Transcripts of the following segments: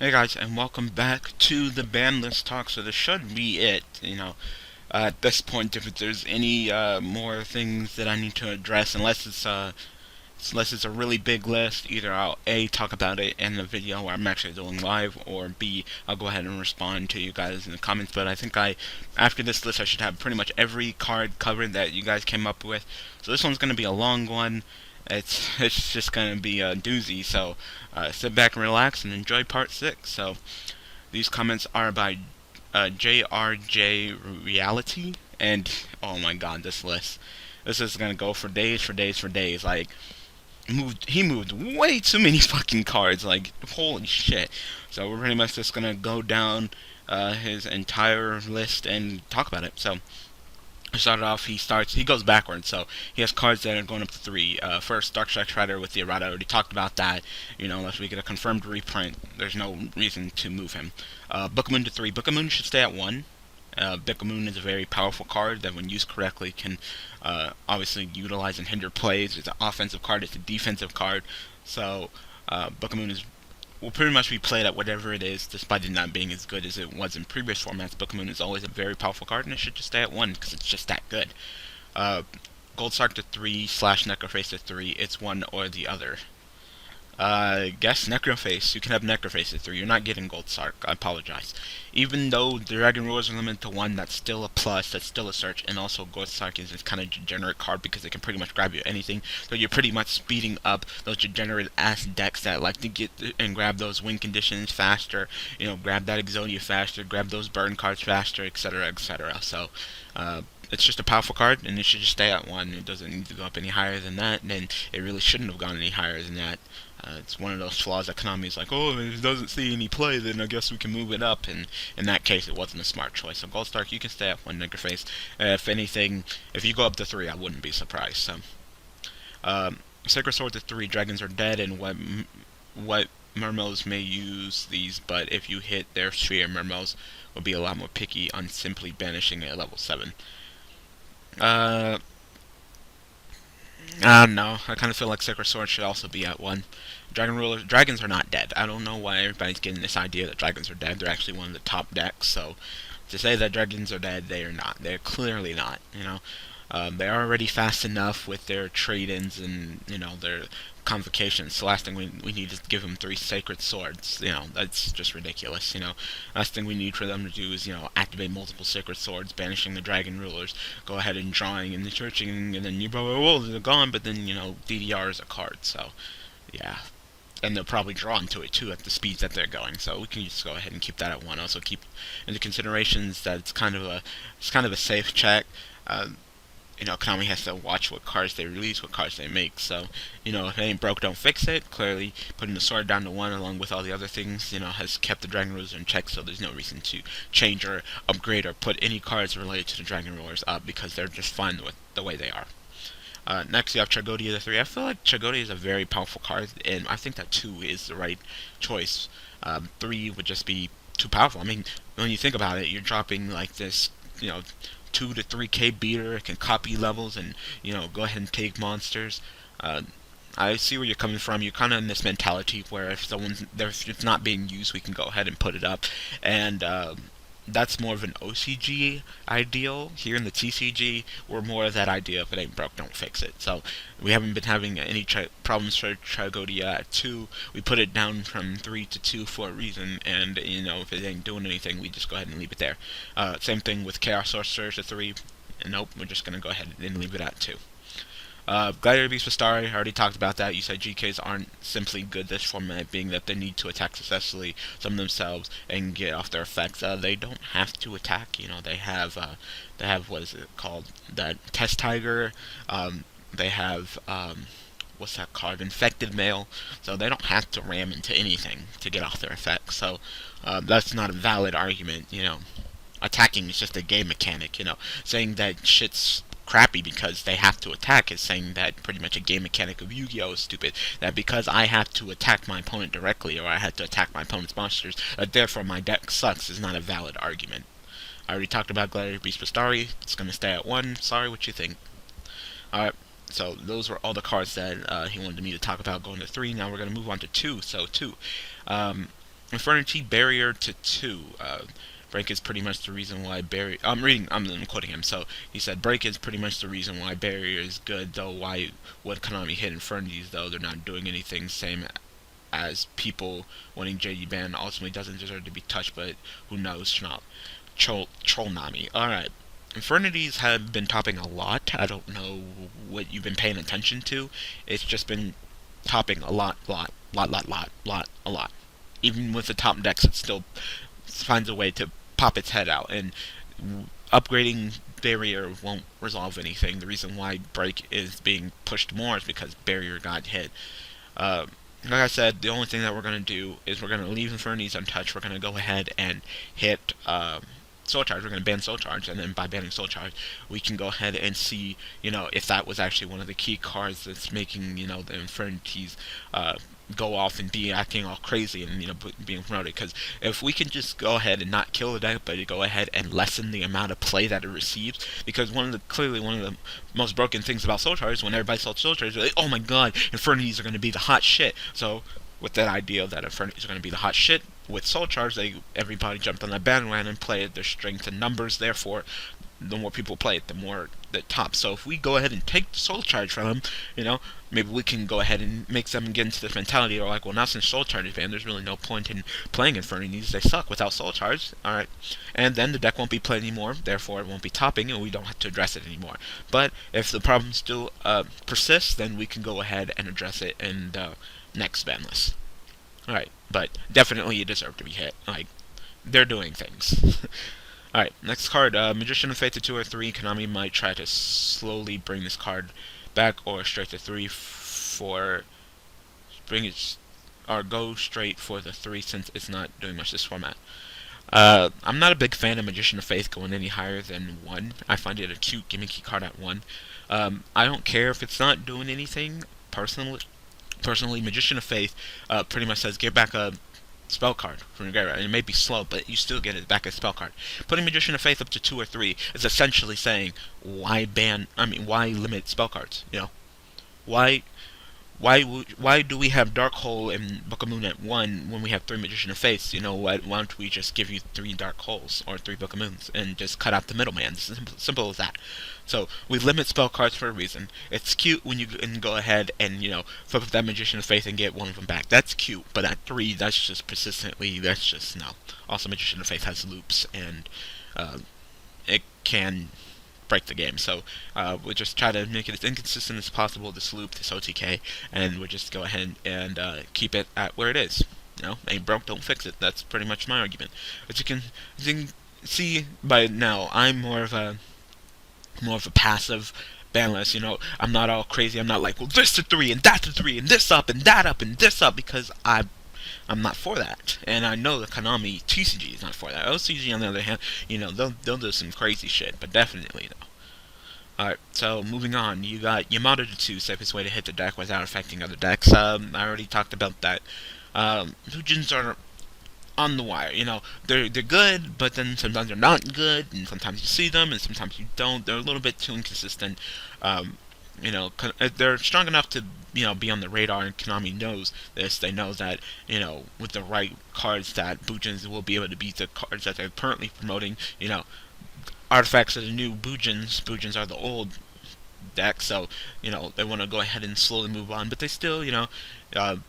Hey guys, and welcome back to the ban list talk. So this should be it. At this point, if there's any more things that I need to address, unless it's a really big list, either I'll A, talk about it in the video where I'm actually doing live, or B, I'll go ahead and respond to you guys in the comments. But I think after this list, I should have pretty much every card covered that you guys came up with. So this one's going to be a long one. It's just going to be a doozy. So sit back and relax and enjoy part 6. So these comments are by JRJ Reality, and oh my god, this list. This is gonna go for days, for days, for days. Like, he moved way too many fucking cards. Like, holy shit. So we're pretty much just gonna go down his entire list and talk about it. So started off, he goes backwards, so he has cards that are going up to 3. First, Dark Strike Shredder with the errata. I already talked about that. Unless we get a confirmed reprint, there's no reason to move him. Book of Moon to 3. Book of Moon should stay at 1. Book of Moon is a very powerful card that, when used correctly, can obviously utilize and hinder plays. It's an offensive card, it's a defensive card. So, Book of Moon will pretty much be played at whatever it is, despite it not being as good as it was in previous formats. Book of Moon is always a very powerful card, and it should just stay at 1 because it's just that good. Gold Sark to 3 / Necroface to 3. It's one or the other. Guess Necroface. You can have Necroface at 3. You're not getting Gold Sark. I apologize. Even though the Dragon Rulers are limited to 1, that's still a plus. That's still a search. And also, Gold Sark is this kind of degenerate card because it can pretty much grab you anything. So you're pretty much speeding up those degenerate ass decks that like to get and grab those win conditions faster. Grab that Exodia faster. Grab those burn cards faster, etc., etc. So, it's just a powerful card, and it should just stay at 1. It doesn't need to go up any higher than that, and it really shouldn't have gone any higher than that. It's one of those flaws that Konami is like, oh, if it doesn't see any play, then I guess we can move it up. And in that case, it wasn't a smart choice. So Gold Stark, you can stay at 1 Necroface. If anything, if you go up to 3, I wouldn't be surprised. So, Sacred Sword to 3, Dragons are dead, and what Mermails may use these, but if you hit their sphere, Mermails will be a lot more picky on simply banishing it at level 7. I don't know. I kind of feel like Sacred Sword should also be at 1. Dragons are not dead. I don't know why everybody's getting this idea that dragons are dead. They're actually one of the top decks, so to say that dragons are dead, they are not. They're clearly not, they're already fast enough with their trade-ins and, their convocations. The last thing we need is to give them 3 sacred swords. That's just ridiculous. Last thing we need for them to do is, activate multiple sacred swords, banishing the dragon rulers, go ahead and drawing and searching, and then you probably, well, they're gone, but then, DDR is a card, so, yeah. And they're probably drawn to it, too, at the speeds that they're going, so we can just go ahead and keep that at 1. Also keep into considerations that it's kind of a safe check. Konami has to watch what cards they release, what cards they make. So, if it ain't broke, don't fix it. Clearly, putting the sword down to 1 along with all the other things, has kept the Dragon Rulers in check, so there's no reason to change or upgrade or put any cards related to the Dragon Rulers up because they're just fine with the way they are. Next, you have Tragodia to 3. I feel like Tragodia is a very powerful card, and I think that 2 is the right choice. 3 would just be too powerful. I mean, when you think about it, you're dropping like this, 2 to 3k beater. It can copy levels and, go ahead and take monsters. I see where you're coming from. You're kind of in this mentality where if it's not being used, we can go ahead and put it up. And, that's more of an OCG ideal. Here in the TCG, we're more of that idea, if it ain't broke, don't fix it. So we haven't been having any problems for Tragodia at 2. We put it down from 3 to 2 for a reason, and, if it ain't doing anything, we just go ahead and leave it there. Same thing with Chaos Sorcerers at 3. And nope, we're just going to go ahead and leave it at 2. Gladiator Beast with Starry, I already talked about that. You said GKs aren't simply good this format, being that they need to attack successfully, summon themselves, and get off their effects. They don't have to attack. They have what is it called? That Test Tiger. They have what's that card? Infected Male. So they don't have to ram into anything to get off their effects. So that's not a valid argument. Attacking is just a game mechanic. Saying that shit's crappy because they have to attack is saying that pretty much a game mechanic of Yu-Gi-Oh! Is stupid. That because I have to attack my opponent directly, or I have to attack my opponent's monsters, that therefore my deck sucks is not a valid argument. I already talked about Gladiator Beast Bastari. It's going to stay at 1. Sorry, what you think? Alright, so those were all the cards that he wanted me to talk about going to 3. Now we're going to move on to 2. So 2. Infernity barrier to 2. Break is pretty much the reason why barrier. I'm quoting him. So he said break is pretty much the reason why barrier is good. Though why would Konami hit Infernities though? They're not doing anything same as people wanting JD ban ultimately doesn't deserve to be touched. But who knows? Troll Nami. All right. Infernities have been topping a lot. I don't know what you've been paying attention to. It's just been topping a lot. A lot. Even with the top decks, it still finds a way to pop its head out. And upgrading barrier won't resolve anything. The reason why break is being pushed more is because barrier got hit. Like I said, the only thing that we're going to do is we're going to leave Infernities untouched. We're going to go ahead and hit Soul Charge. We're going to ban Soul Charge, and then by banning Soul Charge, we can go ahead and see, if that was actually one of the key cards that's making, the Infernities go off and be acting all crazy and, being promoted. Because if we can just go ahead and not kill the deck, but go ahead and lessen the amount of play that it receives, because clearly one of the most broken things about Soul Charge is when everybody sells Soul Charge, they're like, oh my god, Infernities are going to be the hot shit. So with that idea that Infernities are going to be the hot shit, with Soul Charge, everybody jumped on that bandwagon and played their strength in numbers. Therefore, the more people play it, the more the top. So if we go ahead and take Soul Charge from them, maybe we can go ahead and make them get into this mentality. Or like, well, now since Soul Charge is banned, there's really no point in playing Infernities. They suck without Soul Charge. All right, and then the deck won't be played anymore. Therefore, it won't be topping, and we don't have to address it anymore. But if the problem still persists, then we can go ahead and address it in the next ban list. Alright, but definitely you deserve to be hit. Like, they're doing things. Alright, next card, Magician of Fate to 2 or 3. Konami might try to slowly bring this card back or straight to 3 for... go straight for the 3 since it's not doing much this format. I'm not a big fan of Magician of Faith going any higher than 1. I find it a cute gimmicky card at 1. I don't care if it's not doing anything, Personally, Magician of Faith pretty much says get back a spell card from your graveyard. And it may be slow, but you still get it back as a spell card. Putting Magician of Faith up to 2 or 3 is essentially saying why limit spell cards? Why do we have Dark Hole and Book of Moon at 1 when we have 3 Magician of Faiths? Why don't we just give you 3 Dark Holes or 3 Book of Moons and just cut out the middleman? Simple as that. So we limit spell cards for a reason. It's cute when you can go ahead and flip up that Magician of Faith and get one of them back. That's cute, but at 3, that's just no. Also, Magician of Faith has loops and it can break the game. So we'll just try to make it as inconsistent as possible, this loop, this OTK, and we'll just go ahead and keep it at where it is. Ain't broke, don't fix it. That's pretty much my argument. As you can see by now, I'm more of a passive ban list. I'm not all crazy. I'm not like, well, this to 3 and that to 3 and this up and that up and this up, because I'm not for that, and I know that Konami TCG is not for that. OCG, on the other hand, they'll do some crazy shit, but definitely no. Alright, so moving on, you got Yamato to 2, safest way to hit the deck without affecting other decks. I already talked about that. Fujins are on the wire. They're good, but then sometimes they're not good, and sometimes you see them, and sometimes you don't. They're a little bit too inconsistent. They're strong enough to be on the radar, and Konami knows this. They know that with the right cards that Bujins will be able to beat the cards that they're currently promoting. Artifacts are the new Bujins. Bujins are the old deck, so they want to go ahead and slowly move on, but they still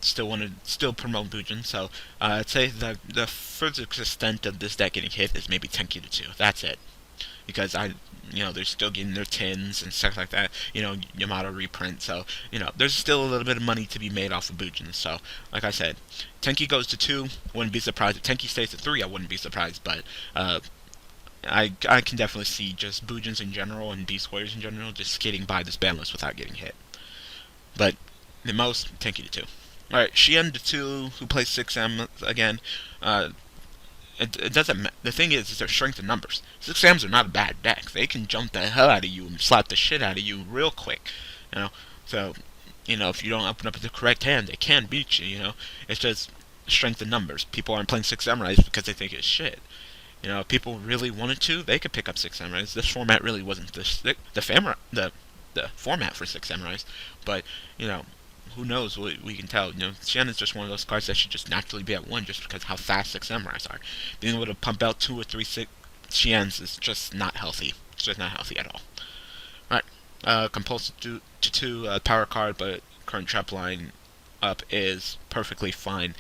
still want to promote Bujin. So I'd say that the furthest extent of this deck getting hit is maybe Tenki to 2. That's it, because they're still getting their tins and stuff like that. Yamato reprint, so there's still a little bit of money to be made off of Bujin. So like I said, Tenki goes to 2, wouldn't be surprised. If Tenki stays at 3, I wouldn't be surprised, but I can definitely see just Bujins in general and B-squares in general just skating by this ban list without getting hit. But the most, Tenki to 2. Alright, Shien to 2, who plays 6M again. It doesn't the thing is their strength in numbers. 6Ms are not a bad deck. They can jump the hell out of you and slap the shit out of you real quick. So if you don't open up the correct hand, they can beat you. It's just strength in numbers. People aren't playing 6 Samurais because they think it's shit. If people really wanted to, they could pick up 6 Samurais. This format really wasn't the format for 6 Samurais, but who knows what we can tell. Shen is just one of those cards that should just naturally be at 1 just because how fast 6 samurais are. Being able to pump out 2 or 3 Xians is just not healthy. It's just not healthy at all. Alright, compulsive to 2, power card, but current trap line up is perfectly fine.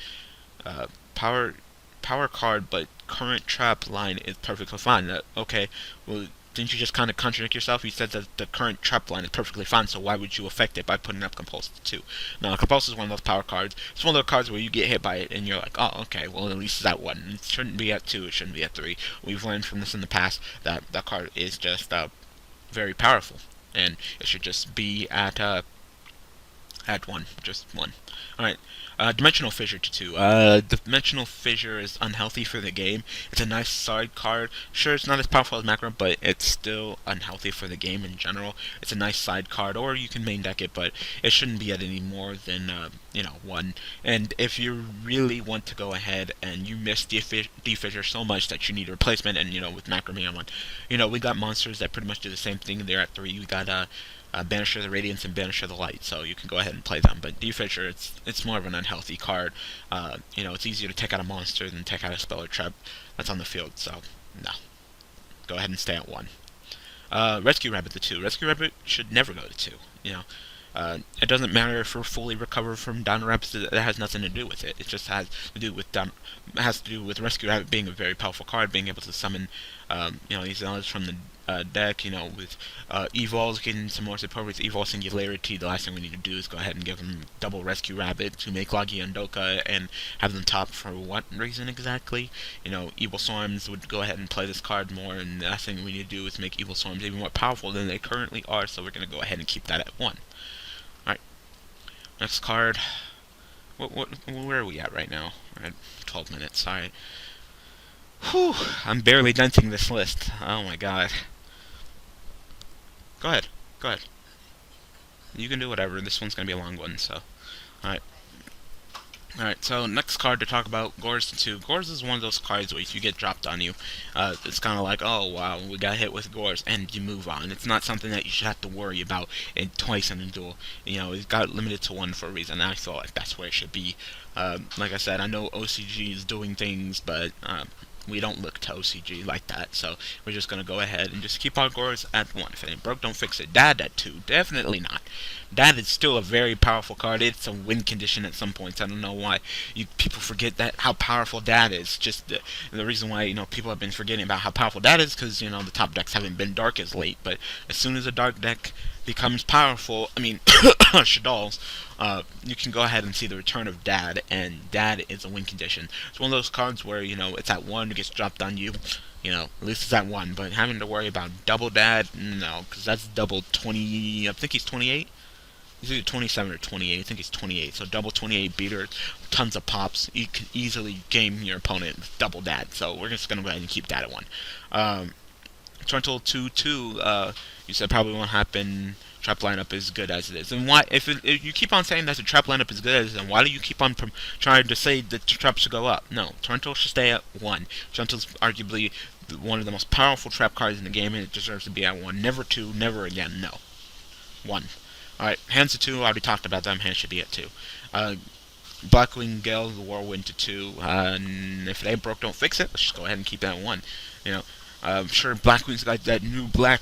Power card, but current trap line is perfectly fine. Okay, well, didn't you just kind of contradict yourself? You said that the current trap line is perfectly fine, so why would you affect it by putting up Compulsive 2? Now, Compulsive is one of those power cards. It's one of those cards where you get hit by it, and you're like, oh, okay, well, at least it's at 1. It shouldn't be at 2, it shouldn't be at 3. We've learned from this in the past that that card is just very powerful, and it should just be at 1, just 1. Alright, Dimensional Fissure to 2. Dimensional Fissure is unhealthy for the game. It's a nice side card. Sure, it's not as powerful as Macro, but it's still unhealthy for the game in general. It's a nice side card, or you can main deck it, but it shouldn't be at any more than, 1. And if you really want to go ahead and you miss D-Fissure so much that you need a replacement, and, with Macro being on 1, we got monsters that pretty much do the same thing. They're at 3. We got, Banisher the Radiance and Banisher the Light, so you can go ahead and play them. But D-Fissure, it's more of an unhealthy card. It's easier to take out a monster than take out a spell or trap that's on the field, so no. Go ahead and stay at 1. Rescue Rabbit to 2. Rescue Rabbit should never go to 2. It doesn't matter if we're fully recovered from Down Rapids. That has nothing to do with it. It just has to do with Rescue Rabbit being a very powerful card, being able to summon, these elements from the deck. With Evols getting some more support with Evol Singularity. The last thing we need to do is go ahead and give them double Rescue Rabbit to make Logi and Doka and have them top for what reason exactly? Evil Swarms would go ahead and play this card more, and the last thing we need to do is make Evil Swarms even more powerful than they currently are. So we're gonna go ahead and keep that at 1. Next card. Where are we at right now? We're at 12 minutes. Sorry. Whew. I'm barely denting this list. Oh my god. Go ahead. You can do whatever. This one's gonna be a long one, so. Alright, so next card to talk about, Gores to 2. Gores is one of those cards where if you get dropped on you, it's kind of like, oh wow, we got hit with Gores, and you move on. It's not something that you should have to worry about twice in a duel. It got limited to 1 for a reason, and I feel like that's where it should be. Like I said, I know OCG is doing things, but we don't look to OCG like that, so we're just gonna go ahead and just keep our Gores at 1. If it ain't broke, don't fix it. Dad at 2, definitely not. Dad is still a very powerful card. It's a win condition at some points. I don't know why people forget that how powerful Dad is. Just the reason why people have been forgetting about how powerful Dad is because the top decks haven't been dark as late. But as soon as a dark deck becomes powerful, Shadal's, you can go ahead and see the return of Dad, and Dad is a win condition. It's one of those cards where it's at 1, it gets dropped on you. At least it's at 1. But having to worry about double Dad, no, because that's double 20. I think he's 28. He's either 27 or 28. I think he's 28. So double 28 beater, tons of pops. You can easily game your opponent with double Dad. So we're just gonna go ahead and keep Dad at 1. Torrential 2/2. You said probably won't happen. Trap lineup is good as it is. And why? If you keep on saying that the trap lineup is good as it is, then why do you keep on trying to say that the traps should go up? No, Torrential should stay at 1. Torrential's arguably one of the most powerful trap cards in the game, and it deserves to be at 1. Never 2. Never again. No. 1. Alright, hands to 2, I already talked about them, hands should be at 2. Blackwing Gale, the Whirlwind to 2, and if it ain't broke, don't fix it, let's just go ahead and keep that at 1. I'm sure Blackwing's got that new black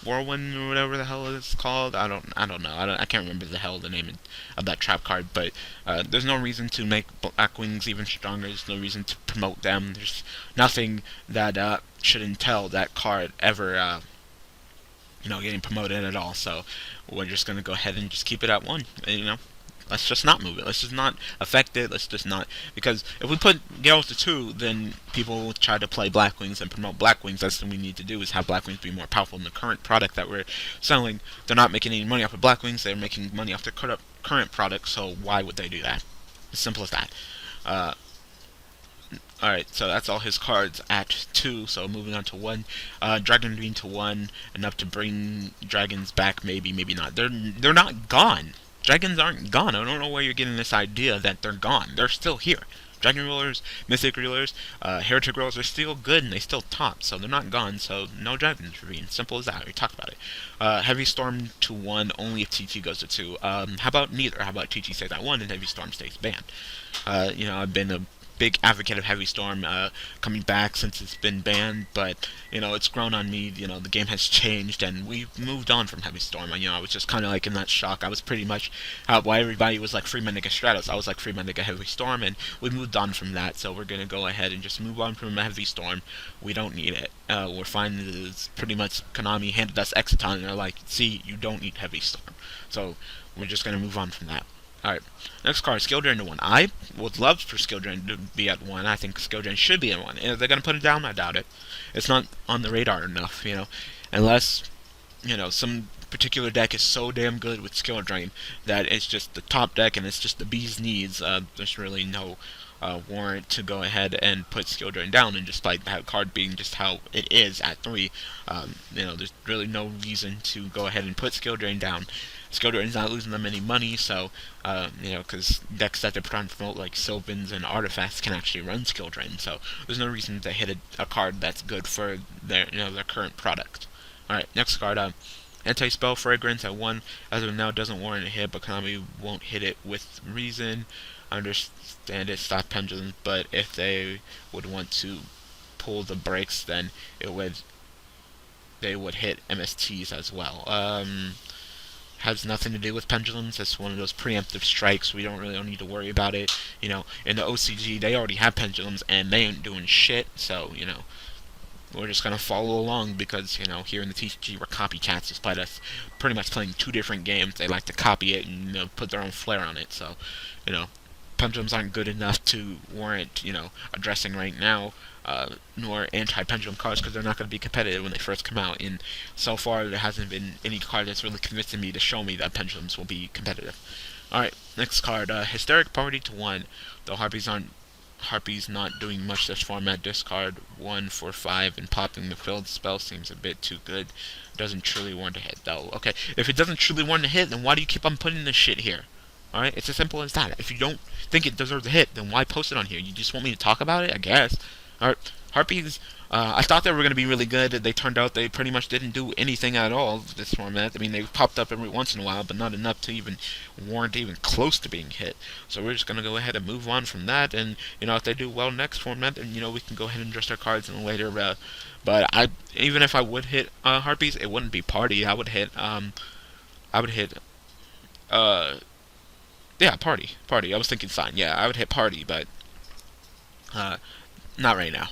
Whirlwind or whatever the hell it's called. I don't know. I can't remember the name of that trap card. But there's no reason to make Blackwings even stronger. There's no reason to promote them. There's nothing that should entail that card ever getting promoted at all. So we're just gonna go ahead and just keep it at 1. Let's just not move it. Let's just not affect it. Let's just not, because if we put Gales to 2, then people will try to play Blackwings and promote Blackwings. That's what we need to do, is have Blackwings be more powerful than the current product that we're selling. They're not making any money off of Blackwings. They're making money off the current product. So why would they do that? As simple as that. Alright, so that's all his cards at 2, so moving on to 1. Dragon Beam to 1, enough to bring dragons back, maybe, maybe not. They're not gone. Dragons aren't gone. I don't know where you're getting this idea that they're gone. They're still here. Dragon Rulers, Mythic Rulers, Heretic Rulers are still good and they still top, so they're not gone, so no Dragons Ravine. Simple as that. We talked about it. Heavy Storm to 1 only if TT goes to 2. How about neither? How about TT stays at 1 and Heavy Storm stays banned? I've been a big advocate of Heavy Storm coming back since it's been banned, but it's grown on me. The game has changed and we've moved on from Heavy Storm. I was just kind of like in that shock. I was pretty much why everybody was like Free Mendiga Stratos. I was like Free Mendiga Heavy Storm, and we moved on from that. So we're gonna go ahead and just move on from Heavy Storm. We don't need it. We're fine. It's pretty much Konami handed us Exiton and they're like, see, you don't need Heavy Storm. So we're just gonna move on from that. Alright, next card, Skill Drain to 1. I would love for Skill Drain to be at 1. I think Skill Drain should be at 1. If they're going to put it down, I doubt it. It's not on the radar enough, unless, some particular deck is so damn good with Skill Drain that it's just the top deck and it's just the bee's knees. There's really no warrant to go ahead and put Skill Drain down, and despite that card being just how it is at 3, there's really no reason to go ahead and put Skill Drain down. Skill Drain's not losing them any money, so, because decks that they're trying to promote, like Sylvans and Artifacts, can actually run Skill Drain, so there's no reason to hit a card that's good for their current product. Alright, next card, Anti-Spell Fragrance at 1, as of now doesn't warrant a hit, but Konami won't hit it with reason. I understand it stopped Pendulum, but if they would want to pull the brakes, then they would hit MSTs as well. Has nothing to do with Pendulums. It's one of those preemptive strikes. We don't really need to worry about it. In the OCG, they already have Pendulums, and they ain't doing shit, so, we're just going to follow along because, here in the TCG, we're copycats, despite us pretty much playing 2 different games. They like to copy it and, put their own flair on it, so, Pendulums aren't good enough to warrant, addressing right now, nor anti-Pendulum cards, because they're not going to be competitive when they first come out, and so far there hasn't been any card that's really convincing me to show me that Pendulums will be competitive. Alright, next card, Hysteric Party to 1. Though Harpies not doing much this format, discard 1 for 5, and popping the filled spell seems a bit too good. Doesn't truly warrant a hit, though. Okay, if it doesn't truly warrant a hit, then why do you keep on putting this shit here? Alright, it's as simple as that. If you don't think it deserves a hit, then why post it on here? You just want me to talk about it, I guess. Alright, Harpies, I thought they were going to be really good. They turned out they pretty much didn't do anything at all this format. I mean, they popped up every once in a while, but not enough to even warrant even close to being hit. So we're just going to go ahead and move on from that, and, if they do well next format, then, we can go ahead and address their cards in a later, but even if I would hit, Harpies, it wouldn't be Party. I would hit, yeah, Party. I was thinking Sign. Yeah, I would hit Party, but not right now.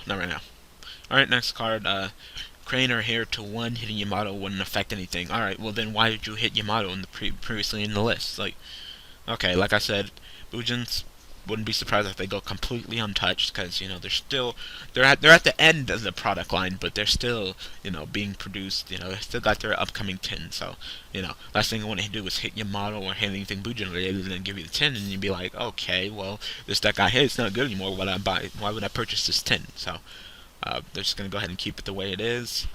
Alright, next card. Crane or Hair to 1, hitting Yamato wouldn't affect anything. Alright, well then why did you hit Yamato in the previously in the list? Okay, like I said, Bujins wouldn't be surprised if they go completely untouched, because they're at the end of the product line, but they're still being produced. They still got their upcoming tin. So last thing I want to do is hit Yamato or hit anything Bujin related, and then give you the tin, and you'd be like, okay, well this deck I hit it's not good anymore. Why would I purchase this tin? So they're just gonna go ahead and keep it the way it is.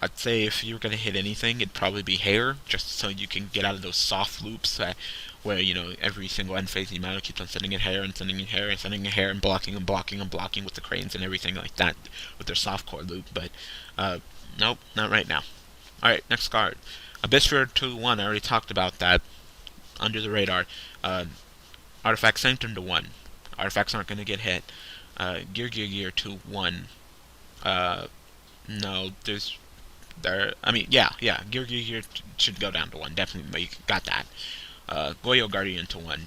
I'd say if you were going to hit anything, it'd probably be Hair, just so you can get out of those soft loops where, every single end phase Yamato keeps on sending in Hair and sending in Hair and sending in Hair and blocking with the cranes and everything like that with their soft core loop, but nope, not right now. Alright, next card. Abysssphere 2-1, I already talked about that. Under the radar. Artifact Sanctum to 1. Artifacts aren't going to get hit. Gear to 1. No, Gear should go down to 1, definitely, but you got that. Goyo Guardian to 1.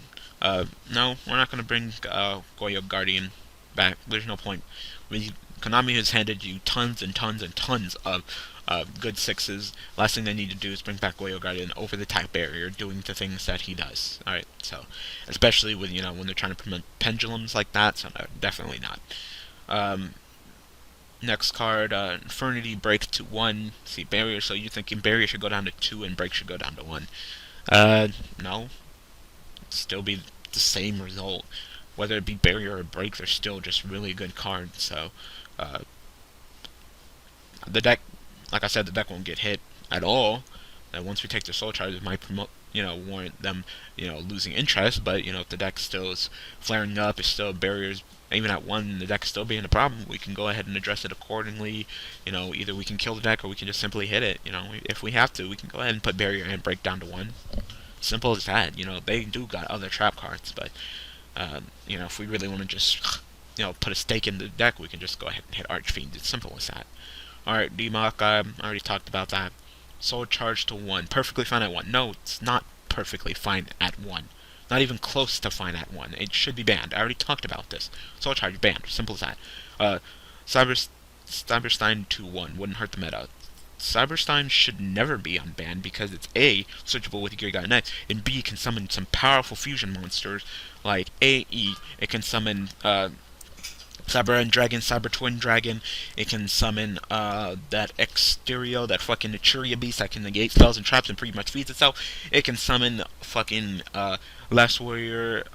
No, we're not going to bring Goyo Guardian back. There's no point. Konami has handed you tons and tons and tons of good 6s. Last thing they need to do is bring back Goyo Guardian over the type barrier, doing the things that he does. Alright, so, especially with, when they're trying to promote Pendulums like that, so no, definitely not. Next card, Infernity Break to 1. See, Barrier, so you're thinking Barrier should go down to 2 and Break should go down to 1. No. Still be the same result. Whether it be Barrier or Break, they're still just really good cards, so, the deck, like I said, the deck won't get hit at all. And once we take the Soul Charge, it might warrant them, losing interest. But if the deck still is flaring up, it's still barriers. Even at 1, the deck still being a problem, we can go ahead and address it accordingly. Either we can kill the deck or we can just simply hit it. If we have to, we can go ahead and put barrier and break down to 1. Simple as that. They do got other trap cards, but if we really want to just put a stake in the deck, we can just go ahead and hit Archfiend. It's simple as that. Alright, DMOC, I already talked about that. Soul Charge to 1. Perfectly fine at 1. No, it's not perfectly fine at 1. Not even close to fine at 1. It should be banned. I already talked about this. Soul Charge banned. Simple as that. Cyberstein to 1. Wouldn't hurt the meta. Cyberstein should never be unbanned because it's A, searchable with Gear Next, and B, can summon some powerful fusion monsters like AE. It can summon Cyber End Dragon, Cyber Twin Dragon. It can summon that Exterio, that fucking Naturia beast that can negate spells and traps and pretty much feeds itself. It can summon fucking Last Warrior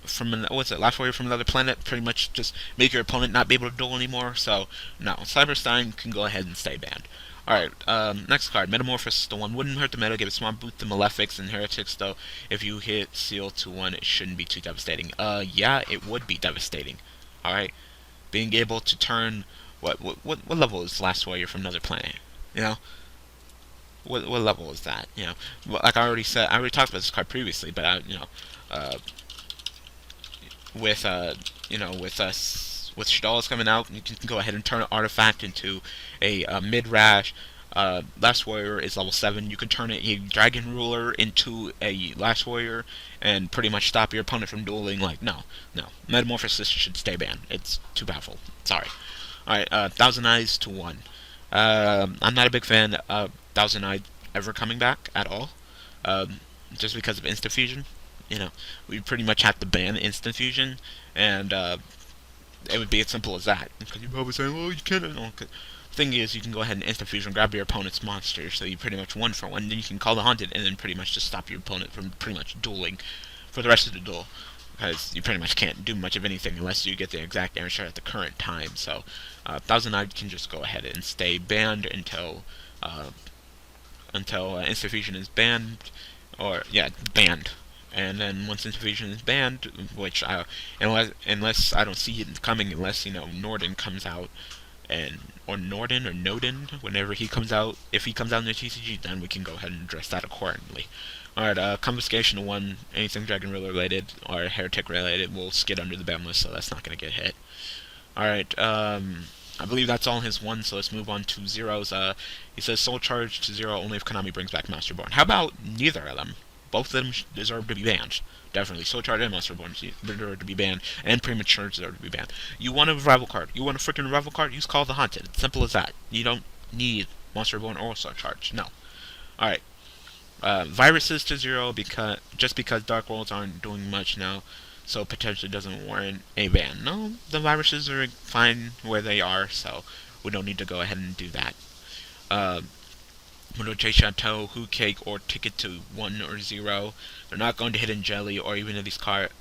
from Last Warrior from another planet. Pretty much just make your opponent not be able to duel anymore. So no, Cyberstein can go ahead and stay banned. Alright, next card, Metamorphosis to 1. Wouldn't hurt the meta, give a small boost to Malefics and Heretics, though if you hit Seal to 1, it shouldn't be too devastating. Yeah, it would be devastating. Alright? Being able to turn, what level is Last Warrior from another planet? What level is that? Like I already said, I already talked about this card previously, but with Shadal's coming out, you can go ahead and turn an artifact into a mid-rash. Last Warrior is level 7. You can turn a Dragon Ruler into a Last Warrior and pretty much stop your opponent from dueling. No. Metamorphosis should stay banned. It's too powerful. Sorry. Alright, Thousand Eyes to 1. I'm not a big fan of Thousand Eyes ever coming back at all. Just because of Instant Fusion. We pretty much have to ban Instant Fusion, and it would be as simple as that. Because you're probably saying, well, you can't. No, thing is, you can go ahead and Instant Fusion, grab your opponent's monster, so you pretty much 1 for 1, then you can call the Haunted, and then pretty much just stop your opponent from pretty much dueling for the rest of the duel. Because you pretty much can't do much of anything unless you get the exact answer at the current time. So, Thousand Eyes can just go ahead and stay banned until Instant Fusion is banned, banned. And then once Instant Fusion is banned, which unless I don't see it coming, unless Norden comes out, or Norden, whenever he comes out, if he comes out in the TCG, then we can go ahead and address that accordingly. Alright, Confiscation to 1, anything Dragon Ruler related or Heretic related will skid under the ban list, so that's not going to get hit. Alright, I believe that's all his 1, so let's move on to zeros. He says Soul Charge to 0 only if Konami brings back Masterborn. How about neither of them? Both of them deserve to be banned. Definitely. Soul Charge and Masterborn deserve to be banned, and Premature deserve to be banned. You want a revival card. You want a freaking revival card? Use Call of the Haunted. It's simple as that. You don't need Masterborn or Soul Charge. No. Alright. Viruses to 0 because Dark Worlds aren't doing much now, so potentially doesn't warrant a ban. No, the viruses are fine where they are, so we don't need to go ahead and do that. Madolche, Chateau, Who Cake, or Ticket to 1 or 0. They're not going to hit Angeli or even these cards.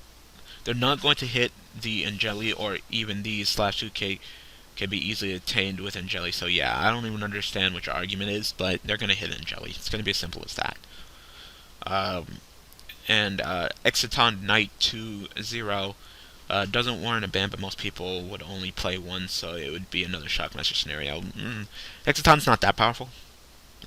They're not going to hit the Angeli or even these / Who Cake can be easily attained with Angeli. So yeah, I don't even understand what your argument is, but they're going to hit Angeli. It's going to be as simple as that. Satellaknight to 0 doesn't warrant a ban, but most people would only play 1, so it would be another Shockmaster scenario. Exciton's not that powerful.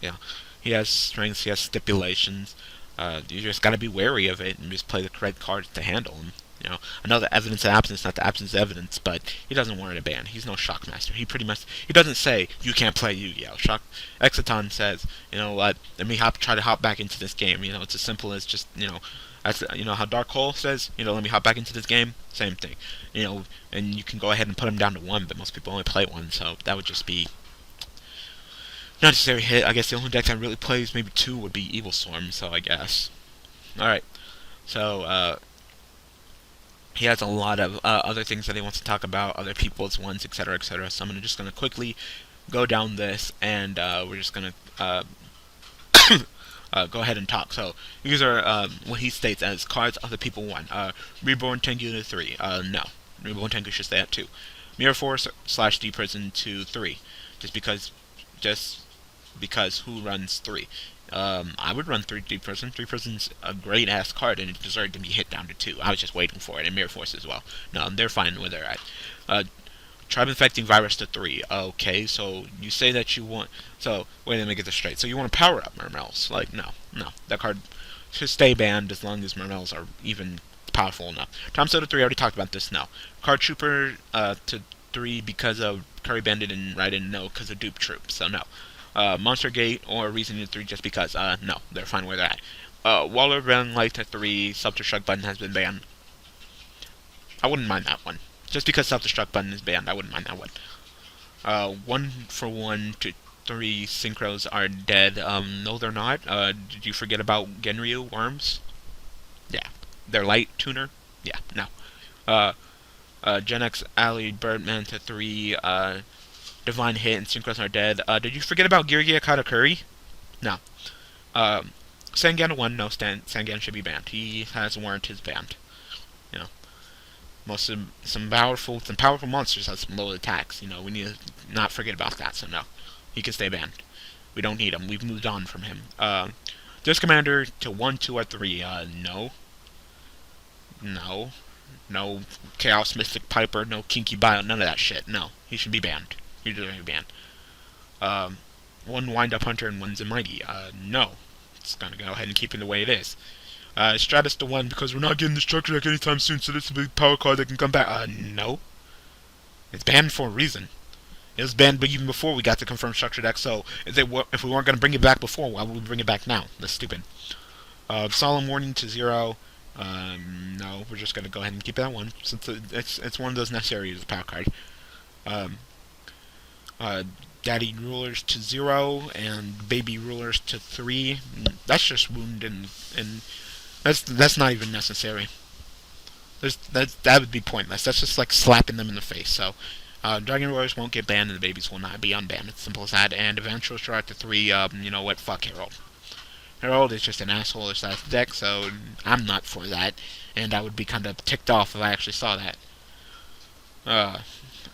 Yeah, he has strengths, he has stipulations. You just gotta be wary of it and just play the correct cards to handle him. I know the evidence of absence, not the absence of evidence, but he doesn't warrant a ban. He's no Shockmaster. He doesn't say you can't play Yu-Gi-Oh. Exciton says, what? Let me try to hop back into this game. It's as simple as just how Dark Hole says, let me hop back into this game. Same thing. And you can go ahead and put him down to 1, but most people only play 1, so that would just be not necessary hit. I guess the only deck that really plays maybe 2 would be Evil Storm, so I guess. Alright. So, he has a lot of other things that he wants to talk about, other people's ones, etc., etc. So I'm just going to quickly go down this, and we're just going to go ahead and talk. So, these are what he states as cards other people want. Reborn Tengu to 3. No. Reborn Tengu should stay at 2. Mirror Force / D Prison to 3. Just because who runs 3? I would run three prison. Three prison's a great ass card, and it deserved to be hit down to 2. I was just waiting for it, and Mirror Force as well. No, they're fine where they're at. Uh, Tribe Infecting Virus to 3. Okay, so you say that you want. So, wait, let me get this straight. So you want to power up Mermails? Like, no. That card should stay banned as long as Mermails are even powerful enough. Tom Soda 3, I already talked about this, no. Card Trooper to 3 because of Curry Bandit, and Raiden, no, because of Dupe Troop, so no. Monster Gate or Reasoning to 3 just because, no, they're fine where they're at. Waller Run Light to 3, Self-Destruct button has been banned. I wouldn't mind that one. Just because Self-Destruct button is banned, I wouldn't mind that one. 1 for 1 to 3 synchros are dead. No, they're not. Did you forget about Genryu Worms? Yeah. They're light tuner? Yeah, no. Gen X Alley Birdman to 3, Divine Hit and synchros are dead. Did you forget about Girgia Katakuri? No. Sangan 1, no, Sangan should be banned. He has warrant his banned. You know. Most of some powerful monsters have some low attacks. You know, we need to not forget about that. So no, he can stay banned. We don't need him. We've moved on from him. Disc Commander to 1, 2, or 3. No. Chaos Mystic Piper. No Kinky Bio. None of that shit. No, he should be banned. He should be banned. 1 Wind Up Hunter and 1 Mighty. No, it's gonna go ahead and keep it the way it is. Stratus to 1 because we're not getting the structure deck anytime soon, so this is a big power card that can come back. No. It's banned for a reason. It was banned even before we got the confirmed structure deck, so if we weren't going to bring it back before, why would we bring it back now? That's stupid. Solemn Warning to 0. No, we're just going to go ahead and keep that 1, since it's one of those necessary as a power card. Daddy Rulers to 0, and Baby Rulers to 3. That's just wound and that's not even necessary. That would be pointless. That's just like slapping them in the face. So, Dragon Warriors won't get banned, and the babies will not be unbanned. It's simple as that. And Eventual Strike to 3. You know what? Fuck Herald. Herald is just an asshole-ish deck, so I'm not for that. And I would be kind of ticked off if I actually saw that.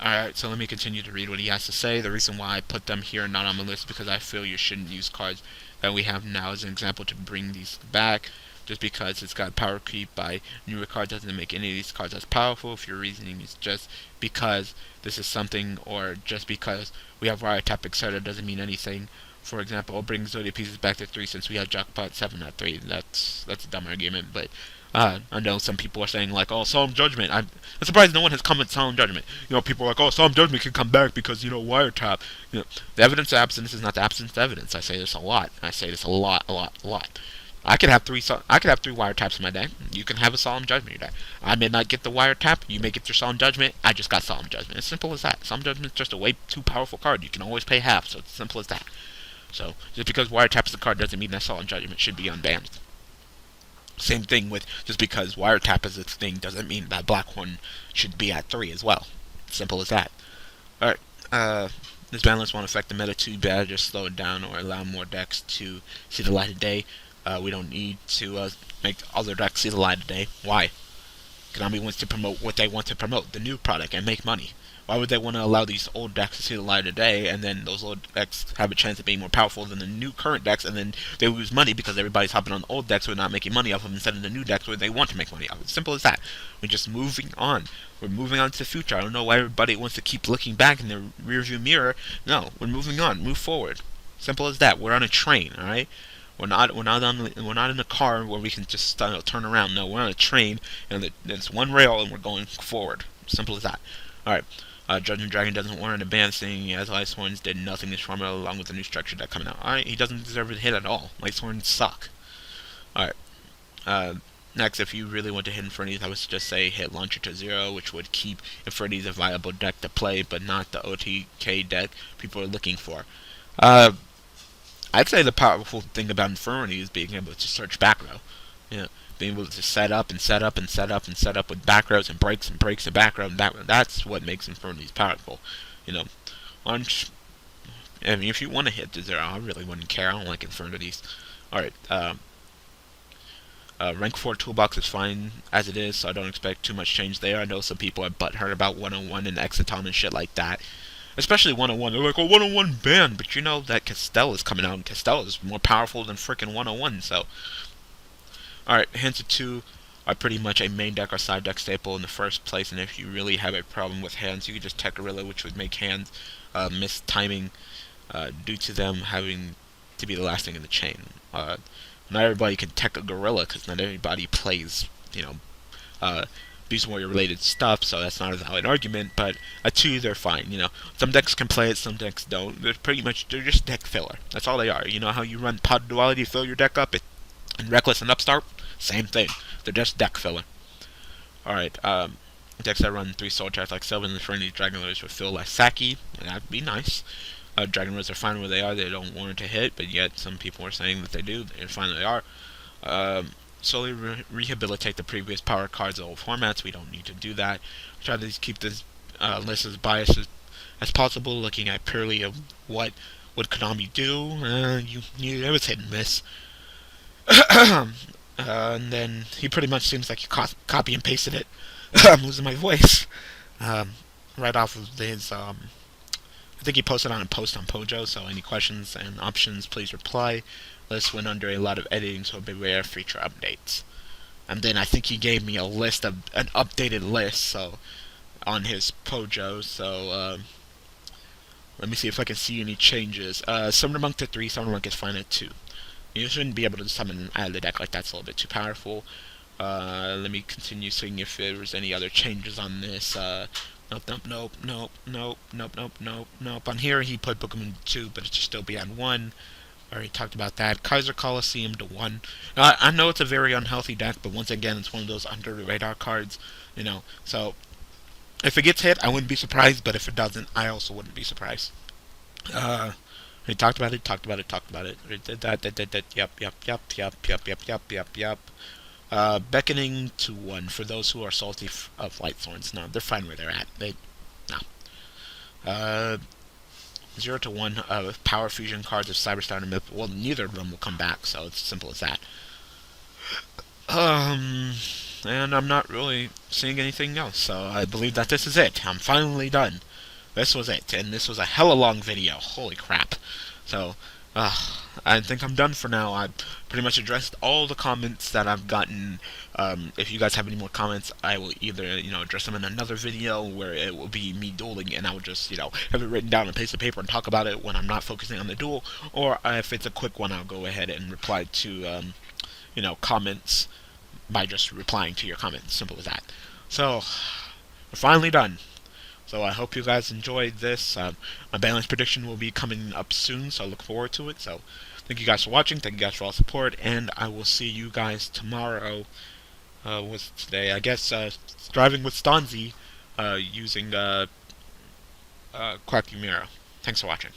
Alright, so let me continue to read what he has to say. The reason why I put them here and not on the list is because I feel you shouldn't use cards that we have now as an example to bring these back. Just because it's got power creep by newer cards doesn't make any of these cards as powerful. If your reasoning is just because this is something, or just because we have Wiretap, etc., doesn't mean anything. For example, I'll bring Zodiac Pieces back to 3 since we have Jackpot 7 at 3. That's a dumb argument, but I know some people are saying like, oh, Solemn Judgment. I'm surprised no one has commented Solemn Judgment. You know, people are like, oh, Solemn Judgment can come back because, you know, Wiretap. You know, the evidence of absence is not the absence of evidence. I say this a lot. I say this a lot. I could have 3 wiretaps in my deck. You can have a Solemn Judgment in your deck. I may not get the wiretap. You may get your Solemn Judgment. I just got Solemn Judgment. It's simple as that. Solemn Judgment is just a way too powerful card. You can always pay half, so it's simple as that. So just because wiretap is the card doesn't mean that Solemn Judgment should be unbanned. Same thing with just because wiretap is its thing doesn't mean that Blackhorn should be at 3 as well. Simple as that. Alright, this ban list won't affect the meta too bad. Just slow it down or allow more decks to see the light of day. We don't need to make other decks see the light of day. Why? Konami wants to promote what they want to promote, the new product, and make money. Why would they want to allow these old decks to see the light of day, and then those old decks have a chance of being more powerful than the new current decks, and then they lose money because everybody's hopping on the old decks who are not making money off of them instead of the new decks where they want to make money off. It's simple as that. We're just moving on. We're moving on to the future. I don't know why everybody wants to keep looking back in their rearview mirror. No, we're moving on. Move forward. Simple as that. We're on a train, all right? We're not in a car where we can just turn around. No, we're on a train, and it's one rail, and we're going forward. Simple as that. All right. Judgment Dragon doesn't warrant a ban, saying as Ice Horns did nothing this format along with the new structure that coming out. Alright, he doesn't deserve a hit at all. Ice Horns suck. Alright. Next, if you really want to hit Infernities, I would just say hit Launcher to 0, which would keep Infernities a viable deck to play, but not the OTK deck people are looking for. I'd say the powerful thing about Infernity is being able to search back row. You know, being able to set up and set up and set up and set up with back rows and breaks and back row. That's what makes Infernities powerful. You know, I mean, if you want to hit to 0, I really wouldn't care. I don't like Infernities. Alright, rank 4 toolbox is fine as it is, so I don't expect too much change there. I know some people are butthurt about 101 and Exiton and shit like that. Especially 101. They're like, oh, 101 banned, but you know that Castell is coming out, and Castell is more powerful than freaking 101, so. Alright, hands of 2 are pretty much a main deck or side deck staple in the first place, and if you really have a problem with hands, you could just tech Gorilla, which would make hands miss timing due to them having to be the last thing in the chain. Not everybody can tech a Gorilla, because not everybody plays, Beast Warrior related stuff, so that's not a valid argument, but a 2, they're fine, Some decks can play it, some decks don't. They're just deck filler. That's all they are. You know how you run Pod Duality, fill your deck up, and Reckless and Upstart? Same thing. They're just deck filler. Alright, decks that run 3 Soul Charts like Sylvan and Frenzy Dragon Lords would feel like Saki, and that'd be nice. Dragon Lords are fine where they are, they don't warrant a hit, but yet some people are saying that they do, they're fine where they are. Slowly rehabilitate the previous power cards of all formats, we don't need to do that. Try to keep this list as biased as possible, looking at purely of what would Konami do. It was hit and miss. And then he pretty much seems like he copy and pasted it. I'm losing my voice. Right off of his, I think he posted on a post on Pojo, so any questions and options, please reply. This went under a lot of editing, so beware future updates. And then I think he gave me an updated list, so on his Pojo, so let me see if I can see any changes. Summoner Monk to 3, Summoner Monk is fine at 2. You shouldn't be able to summon out of the deck like that's a little bit too powerful. Let me continue seeing if there was any other changes on this. Nope. On here he put Pokemon 2, but it should still be on 1. Already talked about that. Kaiser Coliseum to 1. I know it's a very unhealthy deck, but once again, it's one of those under the radar cards, So, if it gets hit, I wouldn't be surprised, but if it doesn't, I also wouldn't be surprised. We talked about it. We did that. Yep. Beckoning to 1 for those who are salty of Light Thorns. No, they're fine where they're at. No. 0 to 1 Power Fusion cards of Cyberstar and Myth. Well, neither of them will come back, so it's as simple as that. And I'm not really seeing anything else, so I believe that this is it. I'm finally done. This was it, and this was a hella long video. Holy crap. So, I think I'm done for now. I pretty much addressed all the comments that I've gotten. If you guys have any more comments, I will either, address them in another video where it will be me dueling, and I will just, have it written down on a piece of paper and talk about it when I'm not focusing on the duel, or if it's a quick one, I'll go ahead and reply to, comments by just replying to your comments. Simple as that. So, we're finally done. So I hope you guys enjoyed this. My balance prediction will be coming up soon, so I look forward to it. So thank you guys for watching. Thank you guys for all the support, and I will see you guys tomorrow. What's today? I guess driving with Stanzi using Koa'Ki Meiru. Thanks for watching.